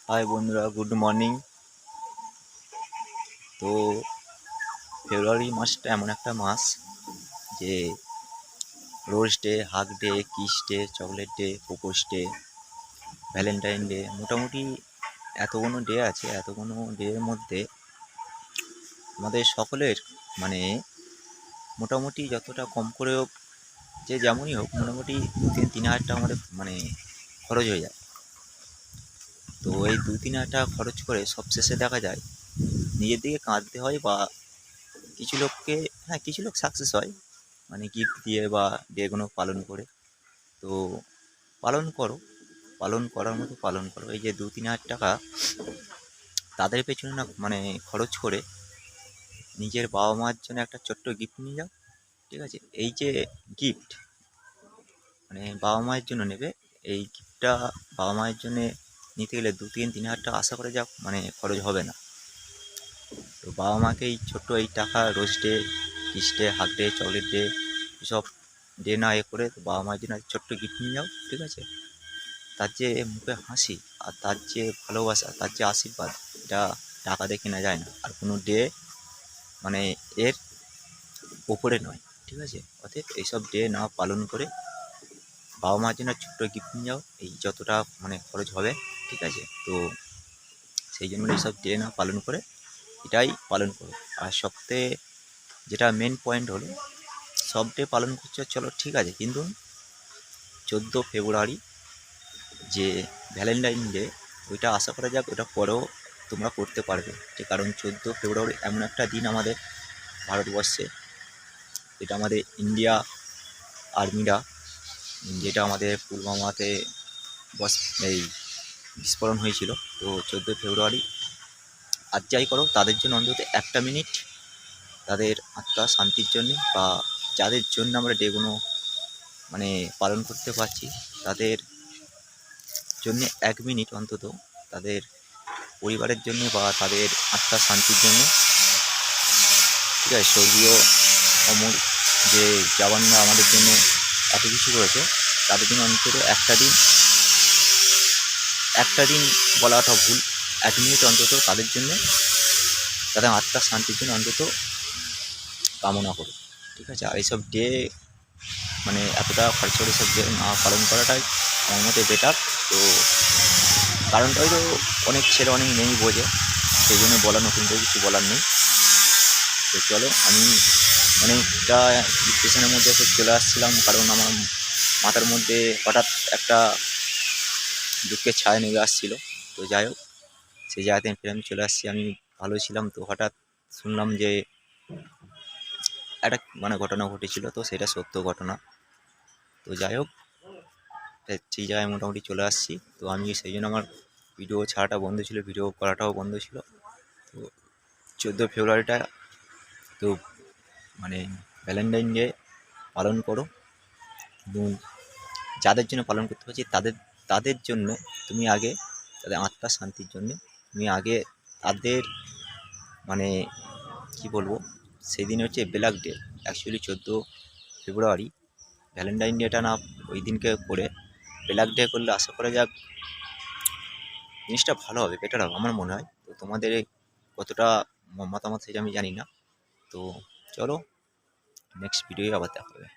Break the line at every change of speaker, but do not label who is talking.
High বন্ধুরা, good morning. তো ফেব্রুয়ারি মাসটা এমন একটা মাস যে rose day, hug day, kiss day, chocolate day, propose day, Valentine day, মোটামুটি এতগুলো ডে আছে। এতগুলো ডের মধ্যে আমাদের সকলের মানে মোটামুটি যতটা কম করে হোক, যে যেমনই হোক, মোটামুটি 2-3 হাজার টাকা আমাদের খরচ হয়ে যায়। তো এই 2-3 হাজার টাকা খরচ করে সবশেষে দেখা যায় নিজের দিকে কাঁদতে হয়, বা কিছু লোককে, হ্যাঁ, কিছু লোক সাকসেস হয় গিফট দিয়ে বা ডেগুলো পালন করে। তো পালন করো, পালন করার মতো পালন করো। এই যে 2-3 হাজার টাকা তাদের পেছনে না খরচ করে নিজের বাবা মার জন্য একটা ছোট্ট গিফট নিয়ে যাও। ঠিক আছে? এই যে গিফট বাবা মায়ের জন্য নেবে, এই গিফটটা বাবা মায়ের জন্য নিতে গেলে 2-3 হাজার টাকা আশা করে যাও, খরচ হবে না। তো বাবা মাকে এই ছোট্ট এই টাকা rose day, kiss day, hug day, chocolate day, এসব ডে না করে বাবা মায়ের জন্য ছোট্ট গিফট নিয়ে যাও। ঠিক আছে? তার যে মুখে হাসি, আর তার যে ভালোবাসা, তার যে আশীর্বাদ, এটা টাকা দিয়ে কেনা যায় না। আর কোনো ডে এর ওপরে নয়। ঠিক আছে? অতএব এইসব ডে না পালন করে বাবা মার জন্য ছোট্ট গিফট নিয়ে যাও, এই যতটা খরচ হবে। ঠিক আছে? তো সেই জন্য এইসব ডে না পালন করে এটাই পালন করো। আর সবথেকে যেটা মেন পয়েন্ট হলো, সব ডে পালন করছো চলো ঠিক আছে, কিন্তু 14 ফেব্রুয়ারি যে ভ্যালেন্টাইন ডে, ওইটা আশা করা যাক ওটা পরেও তোমরা করতে পারবে। যে কারণ 14 ফেব্রুয়ারি এমন একটা দিন আমাদের ভারতবর্ষে, এটা আমাদের ইন্ডিয়া আর্মিরা, যেটা আমাদের পুলওয়ামাতে এই বিস্ফোরণ হয়েছিল। তো 14 ফেব্রুয়ারি আর যাই করো, তাদের জন্য অন্তত 1 মিনিট তাদের আত্মার শান্তির জন্যে, বা যাদের জন্য আমরা ডেগুলো পালন করতে পারছি, তাদের জন্য 1 মিনিট অন্তত তাদের পরিবারের জন্য বা তাদের আত্মার শান্তির জন্য। ঠিক আছে? স্বর্গীয় অমর যে জওয়ানরা আমাদের জন্য এত কিছু করেছে, তাদের জন্য অন্তত একটা দিন বলাটা ভুল, 1 মিনিট অন্তত তাদের জন্য, তাদের আত্মার শান্তির জন্য অন্তত কামনা করো। ঠিক আছে? আর এইসব ডে এতটা খরচ করে সব ডে না পালন করাটাই আমার মতে বেটার। তো কারণটা হয়তো অনেক ছেলে অনেক মেয়েই বোঝে, সেই জন্য বলা, নতুন করে কিছু বলার নেই। তো চলো, আমি অনেকটা ডিপ্রেশনের মধ্যে এসে চলে আসছিলাম, কারণ আমার মাথার মধ্যে হঠাৎ একটা দুঃখের ছায়া নেমে আসছিলো। তো যাই হোক, সেই জায়গাতে ফিরে আমি চলে আসছি। আমি ভালো ছিলাম, তো হঠাৎ শুনলাম যে একটা ঘটনা ঘটেছিল, তো সেটা সত্য ঘটনা। তো যাই হোক, সেই জায়গায় মোটামুটি চলে আসছি। তো আমি সেই জন্য আমার ভিডিও ছাড়াটা বন্ধ ছিল, ভিডিও করাটাও বন্ধ ছিল। তো 14 ফেব্রুয়ারিটা তো ভ্যালেন্টাইন ডে পালন করো, এবং যাদের জন্য পালন করতে পারছি তাদের জন্য তুমি আগে, তাদের আত্মার শান্তির জন্য তুমি আগে তাদের কি বলবো, সেদিন হচ্ছে ব্ল্যাক ডে। অ্যাকচুয়ালি 14 ফেব্রুয়ারি ভ্যালেন্টাইন ডেটা না ওই দিনকে করে ব্ল্যাক ডে করলে আশা করা যাক জিনিসটা ভালো হবে, বেটার হবে আমার মনে হয়। তো তোমাদের কতটা মতামত সেটা আমি জানি না। তো চলো, নেক্সট ভিডিওয়ে আবার দেখা হবে।